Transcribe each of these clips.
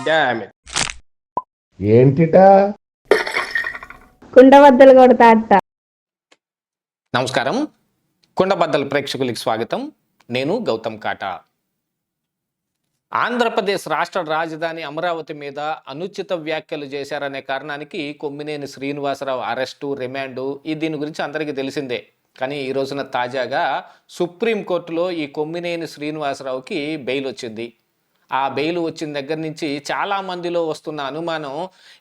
Damn it. ఏంటిటా కుండబద్దలు కొడతా అత్త. నమస్కారం, కుండబద్దల ప్రేక్షకులకి స్వాగతం. నేను గౌతమ్ కాటా. ఆంధ్రప్రదేశ్ రాష్ట్ర రాజధాని అమరావతి మీద అనుచిత వ్యాఖ్యలు చేశారనే కారణానికి కొమ్మినేని శ్రీనివాసరావు అరెస్టు, రిమాండు దీని గురించి అందరికీ తెలిసిందే. కానీ ఈ రోజున తాజాగా సుప్రీంకోర్టులో ఈ కొమ్మినేని శ్రీనివాసరావుకి బెయిల్ వచ్చింది. ఆ బెయిల్ వచ్చిన దగ్గర నుంచి చాలామందిలో వస్తున్న అనుమానం,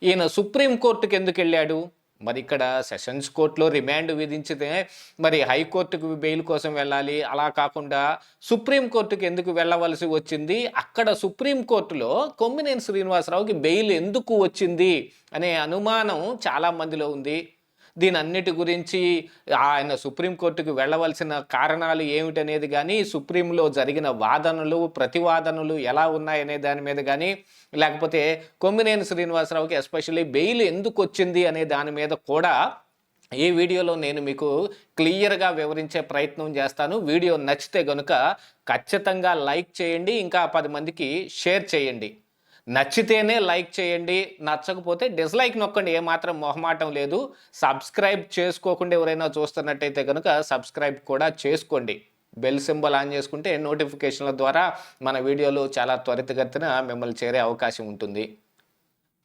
ఈయన సుప్రీంకోర్టుకి ఎందుకు వెళ్ళాడు? మరి ఇక్కడ సెషన్స్ కోర్టులో రిమాండ్ విధించితే మరి హైకోర్టుకు బెయిల్ కోసం వెళ్ళాలి, అలా కాకుండా సుప్రీంకోర్టుకి ఎందుకు వెళ్ళవలసి వచ్చింది? అక్కడ సుప్రీంకోర్టులో కొమ్మినేని శ్రీనివాసరావుకి బెయిల్ ఎందుకు వచ్చింది అనే అనుమానం చాలామందిలో ఉంది. దీని అన్నిటి గురించి ఆయన సుప్రీంకోర్టుకు వెళ్ళవలసిన కారణాలు ఏమిటనేది కానీ, సుప్రీంలో జరిగిన వాదనలు, ప్రతివాదనలు ఎలా ఉన్నాయనే దాని మీద కానీ, లేకపోతే కొమ్మినేని శ్రీనివాసరావుకి ఎస్పెషల్లీ బెయిల్ ఎందుకు వచ్చింది అనే దాని మీద కూడా ఈ వీడియోలో నేను మీకు క్లియర్గా వివరించే ప్రయత్నం చేస్తాను. వీడియో నచ్చితే కనుక ఖచ్చితంగా లైక్ చేయండి, ఇంకా 10 మందికి షేర్ చేయండి. నచ్చితేనే లైక్ చేయండి, నచ్చకపోతే డిస్లైక్ నొక్కండి, ఏమాత్రం మొహమాటం లేదు. సబ్స్క్రైబ్ చేసుకోకుండా ఎవరైనా చూస్తున్నట్టయితే కనుక సబ్స్క్రైబ్ కూడా చేసుకోండి. బెల్ సింబల్ ఆన్ చేసుకుంటే నోటిఫికేషన్ల ద్వారా మన వీడియోలు చాలా త్వరితగతిన మిమ్మల్ని చేరే అవకాశం ఉంటుంది.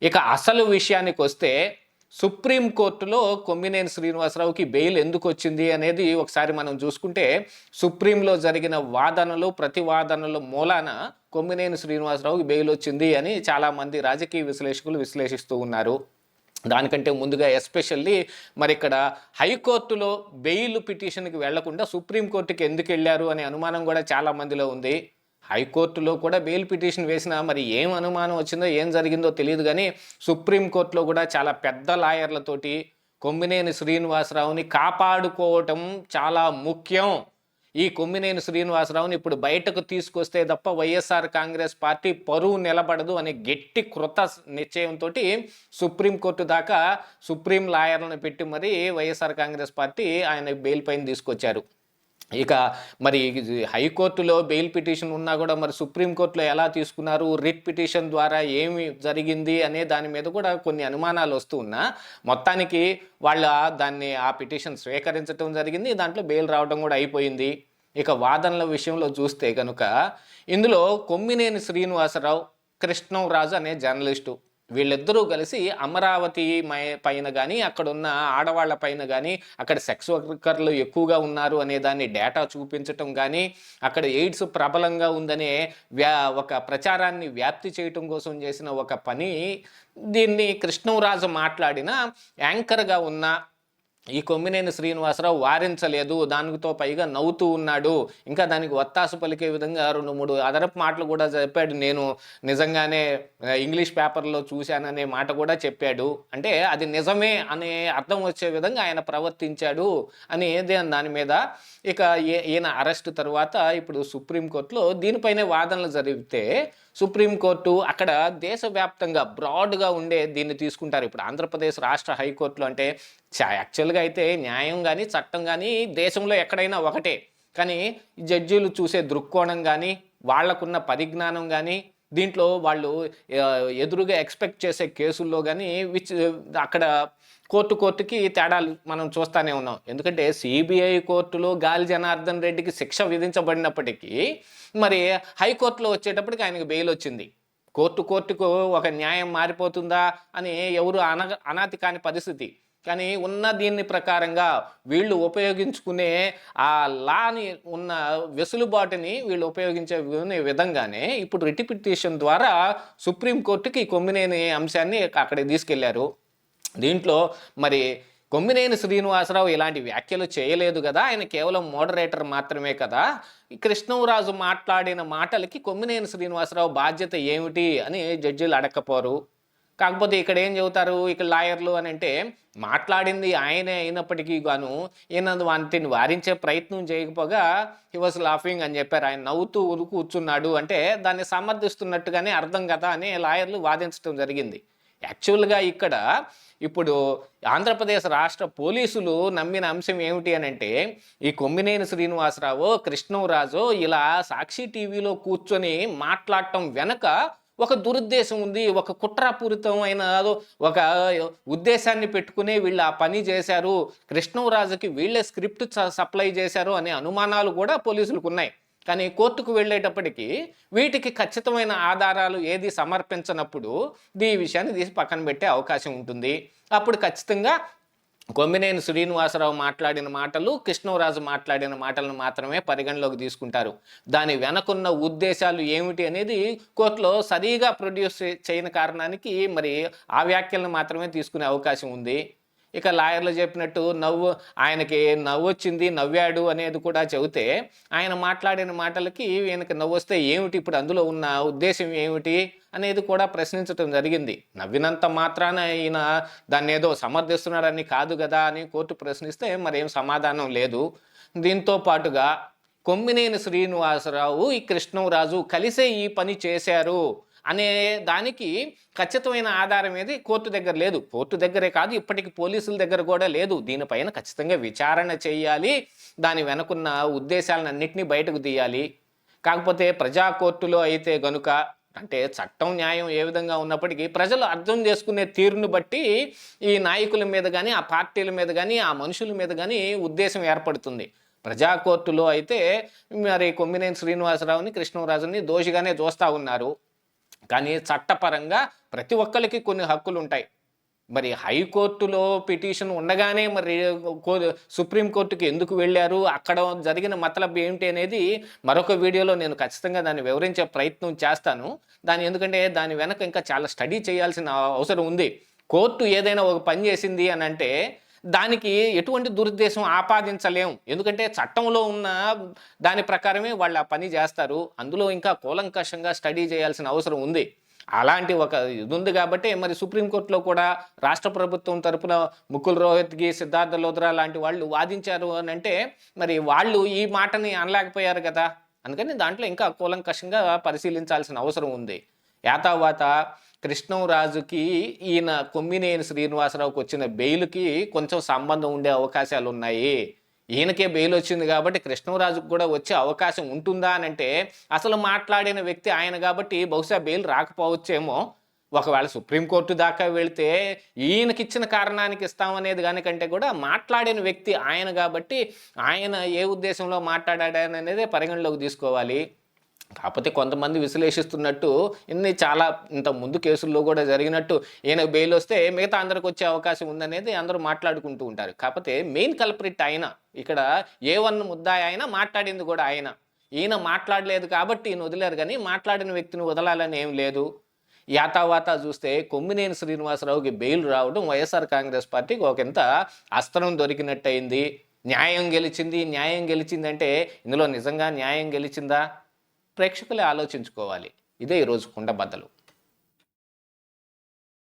ఇక అసలు విషయానికి వస్తే, సుప్రీంకోర్టులో కొమ్మినేని శ్రీనివాసరావుకి బెయిల్ ఎందుకు వచ్చింది అనేది ఒకసారి మనం చూసుకుంటే, సుప్రీంలో జరిగిన వాదనలు, ప్రతివాదనల మూలాన కొమ్మినేని శ్రీనివాసరావుకి బెయిల్ వచ్చింది అని చాలామంది రాజకీయ విశ్లేషకులు విశ్లేషిస్తూ ఉన్నారు. దానికంటే ముందుగా ఎస్పెషల్లీ మరి ఇక్కడ హైకోర్టులో బెయిల్ పిటిషన్కి వెళ్లకుండా సుప్రీంకోర్టుకి ఎందుకు వెళ్ళారు అనే అనుమానం కూడా చాలామందిలో ఉంది. హైకోర్టులో కూడా బెయిల్ పిటిషన్ వేసినా మరి ఏం అనుమానం వచ్చిందో, ఏం జరిగిందో తెలియదు. కానీ సుప్రీంకోర్టులో కూడా చాలా పెద్ద లాయర్లతోటి కొమ్మినేని శ్రీనివాసరావుని కాపాడుకోవటం చాలా ముఖ్యం, ఈ కొమ్మినేని శ్రీనివాసరావుని ఇప్పుడు బయటకు తీసుకొస్తే తప్ప వైఎస్ఆర్ కాంగ్రెస్ పార్టీ పరువు నిలబడదు అనే గట్టి కృత నిశ్చయంతో సుప్రీంకోర్టు దాకా సుప్రీం లాయర్లను పెట్టి మరి వైఎస్ఆర్ కాంగ్రెస్ పార్టీ ఆయన బెయిల్ పైన తీసుకొచ్చారు. ఇక మరి హైకోర్టులో బెయిల్ పిటిషన్ ఉన్నా కూడా మరి సుప్రీంకోర్టులో ఎలా తీసుకున్నారు, రిట్ పిటిషన్ ద్వారా ఏమి జరిగింది అనే దాని మీద కూడా కొన్ని అనుమానాలు వస్తూ ఉన్నా, మొత్తానికి దాన్ని ఆ పిటిషన్ స్వీకరించడం జరిగింది. దాంట్లో బెయిల్ రావడం కూడా అయిపోయింది. ఇక వాదనల విషయంలో చూస్తే కనుక ఇందులో కొమ్మినేని శ్రీనివాసరావు, కృష్ణంరాజు అనే జర్నలిస్టు, వీళ్ళిద్దరూ కలిసి అమరావతి పైన కానీ, అక్కడ ఉన్న ఆడవాళ్ల పైన కానీ, అక్కడ సెక్స్ వర్కర్లు ఎక్కువగా ఉన్నారు అనే దాన్ని డేటా చూపించటం కానీ, అక్కడ ఎయిడ్స్ ప్రబలంగా ఉందనే ఒక ప్రచారాన్ని వ్యాప్తి చేయటం కోసం చేసిన ఒక పని. దీన్ని కృష్ణంరాజు మాట్లాడిన యాంకర్గా ఉన్న ఈ కొమ్మినేని శ్రీనివాసరావు వారించలేదు, దానితో పైగా నవ్వుతూ ఉన్నాడు, ఇంకా దానికి ఒత్తాసు పలికే విధంగా 2-3 అదనపు మాటలు కూడా చెప్పాడు. నేను నిజంగానే ఇంగ్లీష్ పేపర్లో చూశాననే మాట కూడా చెప్పాడు. అంటే అది నిజమే అనే అర్థం వచ్చే విధంగా ఆయన ప్రవర్తించాడు అని దాని మీద ఇక ఈయన అరెస్ట్ తర్వాత ఇప్పుడు సుప్రీంకోర్టులో దీనిపైనే వాదనలు జరిగితే, సుప్రీంకోర్టు అక్కడ దేశవ్యాప్తంగా బ్రాడ్గా ఉండే దీన్ని తీసుకుంటారు. ఇప్పుడు ఆంధ్రప్రదేశ్ రాష్ట్ర హైకోర్టులో అంటే యాక్చువల్గా అయితే న్యాయం కానీ చట్టం కానీ దేశంలో ఎక్కడైనా ఒకటే, కానీ జడ్జీలు చూసే దృక్కోణం కానీ, వాళ్లకున్న పరిజ్ఞానం కానీ, దీంట్లో వాళ్ళు ఎదురుగా ఎక్స్పెక్ట్ చేసే కేసుల్లో కానీ అక్కడ కోర్టుకి తేడాలు మనం చూస్తూనే ఉన్నాం. ఎందుకంటే సిబిఐ కోర్టులో గాలి జనార్దన్ రెడ్డికి శిక్ష విధించబడినప్పటికీ మరి హైకోర్టులో వచ్చేటప్పటికి ఆయనకు బెయిల్ వచ్చింది. కోర్టుకు ఒక న్యాయం మారిపోతుందా అని ఎవరు అనాతి కాని పరిస్థితి. కానీ ఉన్న దీన్ని ప్రకారంగా వీళ్ళు ఉపయోగించుకునే ఆ లాని ఉన్న వెసులుబాటుని వీళ్ళు ఉపయోగించే విధంగానే ఇప్పుడు రిట్ పిటిషన్ ద్వారా సుప్రీంకోర్టుకి కొమ్మినేని అంశాన్ని అక్కడికి తీసుకెళ్లారు. దీంట్లో మరి కొమ్మినేని శ్రీనివాసరావు ఇలాంటి వ్యాఖ్యలు చేయలేదు కదా, ఆయన కేవలం మోడరేటర్ మాత్రమే కదా, కృష్ణంరాజు మాట్లాడిన మాటలకి కొమ్మినేని శ్రీనివాసరావు బాధ్యత ఏమిటి అని జడ్జీలు అడగకపోరు. కాకపోతే ఇక్కడ ఏం చెబుతారు ఇక్కడ లాయర్లు అని అంటే, మాట్లాడింది ఆయనే అయినప్పటికీ గాను ఈయన వాటిని వారించే ప్రయత్నం చేయకపోగా హీ వాజ్ లాఫింగ్ అని చెప్పారు. ఆయన నవ్వుతూ కూర్చున్నాడు అంటే దాన్ని సమర్థిస్తున్నట్టుగానే అర్థం కదా అని లాయర్లు వాదించడం జరిగింది. యాక్చువల్గా ఇక్కడ ఇప్పుడు ఆంధ్రప్రదేశ్ రాష్ట్ర పోలీసులు నమ్మిన అంశం ఏమిటి అని అంటే, ఈ కొమ్మినేని శ్రీనివాసరావు, కృష్ణంరాజు ఇలా సాక్షి టీవీలో కూర్చొని మాట్లాడటం వెనక ఒక దురుద్దేశం ఉంది, ఒక కుట్రపూరితమైన ఒక ఉద్దేశాన్ని పెట్టుకునే వీళ్ళు ఆ పని చేశారు, కృష్ణంరాజుకి వీళ్ళే స్క్రిప్ట్ సప్లై చేశారు అనే అనుమానాలు కూడా పోలీసులకు ఉన్నాయి. కానీ కోర్టుకు వెళ్ళేటప్పటికీ వీటికి ఖచ్చితమైన ఆధారాలు ఏది సమర్పించనప్పుడు ఈ విషయాన్ని తీసి పక్కన పెట్టే అవకాశం ఉంటుంది. అప్పుడు ఖచ్చితంగా కొమ్మినేని శ్రీనివాసరావు మాట్లాడిన మాటలు, కృష్ణంరాజు మాట్లాడిన మాటలను మాత్రమే పరిగణలోకి తీసుకుంటారు. దాని వెనకున్న ఉద్దేశాలు ఏమిటి అనేది కోర్టులో సరిగా ప్రొడ్యూస్ చేయని కారణానికి మరి ఆ వ్యాఖ్యలను మాత్రమే తీసుకునే అవకాశం ఉంది. ఇక లాయర్లు చెప్పినట్టు ఆయనకి నవ్వొచ్చింది, నవ్వాడు అనేది కూడా చెబితే, ఆయన మాట్లాడిన మాటలకి ఈయనకి నవ్వొస్తే ఏమిటి, ఇప్పుడు అందులో ఉన్న ఉద్దేశం ఏమిటి అనేది కూడా ప్రశ్నించడం జరిగింది. నవ్వినంత మాత్రాన ఈయన దాన్ని ఏదో సమర్థిస్తున్నాడని కాదు కదా అని కోర్టు ప్రశ్నిస్తే మరేం సమాధానం లేదు. దీంతో పాటుగా కొమ్మినేని శ్రీనివాసరావు, ఈ కృష్ణంరాజు కలిసే ఈ పని చేశారు అనే దానికి ఖచ్చితమైన ఆధారం ఏది కోర్టు దగ్గర లేదు. కోర్టు దగ్గరే కాదు, ఇప్పటికి పోలీసుల దగ్గర కూడా లేదు. దీనిపైన ఖచ్చితంగా విచారణ చేయాలి, దాని వెనుకున్న ఉద్దేశాలన్నింటినీ బయటకు తీయాలి. కాకపోతే ప్రజా కోర్టులో అయితే గనుక, అంటే చట్టం న్యాయం ఏ విధంగా ఉన్నప్పటికీ ప్రజలు అర్థం చేసుకునే తీరును బట్టి ఈ నాయకుల మీద కానీ, ఆ పార్టీల మీద కానీ, ఆ మనుషుల మీద కానీ ఉద్దేశం ఏర్పడుతుంది. ప్రజా కోర్టులో అయితే మరి కొమ్మినేని శ్రీనివాసరావుని, కృష్ణంరాజుని దోషిగానే చూస్తూ ఉన్నారు. కానీ చట్టపరంగా ప్రతి ఒక్కరికి కొన్ని హక్కులు ఉంటాయి. మరి హైకోర్టులో పిటిషన్ ఉండగానే మరి సుప్రీంకోర్టుకి ఎందుకు వెళ్ళారు, అక్కడ జరిగిన మతలబ్ ఏమిటి అనేది మరొక వీడియోలో నేను ఖచ్చితంగా దాన్ని వివరించే ప్రయత్నం చేస్తాను. ఎందుకంటే దాని వెనక ఇంకా చాలా స్టడీ చేయాల్సిన అవసరం ఉంది. కోర్టు ఏదైనా ఒక పని చేసింది అని అంటే దానికి ఎటువంటి దురుద్దేశం ఆపాదించలేం. ఎందుకంటే చట్టంలో ఉన్న దాని ప్రకారమే వాళ్ళు ఆ పని చేస్తారు. అందులో ఇంకా కూలంకషంగా స్టడీ చేయాల్సిన అవసరం ఉంది. అలాంటి ఒక ఇది ఉంది కాబట్టి మరి సుప్రీంకోర్టులో కూడా రాష్ట్ర ప్రభుత్వం తరపున ముకుల్ రోహత్గి, సిద్ధార్థ లోద్రా లాంటి వాళ్ళు వాదించారు అని అంటే మరి వాళ్ళు ఈ మాటని అనలేకపోయారు కదా. అందుకని దాంట్లో ఇంకా కూలంకషంగా పరిశీలించాల్సిన అవసరం ఉంది. యాతావాత కృష్ణంరాజుకి ఈయన కొమ్మినేని శ్రీనివాసరావుకి వచ్చిన బెయిల్కి కొంచెం సంబంధం ఉండే అవకాశాలు ఉన్నాయి. ఈయనకే బెయిల్ వచ్చింది కాబట్టి కృష్ణంరాజుకు కూడా వచ్చే అవకాశం ఉంటుందా అని అంటే అసలు మాట్లాడిన వ్యక్తి ఆయన కాబట్టి బహుశా బెయిల్ రాకపోవచ్చేమో. ఒకవేళ సుప్రీంకోర్టు దాకా వెళితే ఈయనకిచ్చిన కారణానికి ఇస్తామనేది దానికంటే కూడా మాట్లాడిన వ్యక్తి ఆయన కాబట్టి ఆయన ఏ ఉద్దేశంలో మాట్లాడాడనేదే పరిగణలోకి తీసుకోవాలి. కాకపోతే కొంతమంది విశ్లేషిస్తున్నట్టు ఇంత ముందు కేసుల్లో కూడా జరిగినట్టు ఈయన బెయిల్ వస్తే మిగతా అందరికి వచ్చే అవకాశం ఉందనేది అందరూ మాట్లాడుకుంటూ ఉంటారు. కాకపోతే మెయిన్ కల్ప్రిట్ ఆయన, ఇక్కడ A1 ముద్దాయి ఆయన, మాట్లాడింది కూడా ఆయన. ఈయన మాట్లాడలేదు కాబట్టి ఈయన వదిలేరు, కానీ మాట్లాడిన వ్యక్తిని వదలాలని ఏం లేదు. యాతావాత చూస్తే కొమ్మినేని శ్రీనివాసరావుకి బెయిల్ రావడం వైఎస్ఆర్ కాంగ్రెస్ పార్టీకి ఒకంత అస్త్రం దొరికినట్టయింది. న్యాయం గెలిచింది అంటే ఇందులో నిజంగా న్యాయం గెలిచిందా? ప్రేక్షకులే ఆలోచించుకోవాలి. ఇదే ఈరోజు కుండబద్దలు.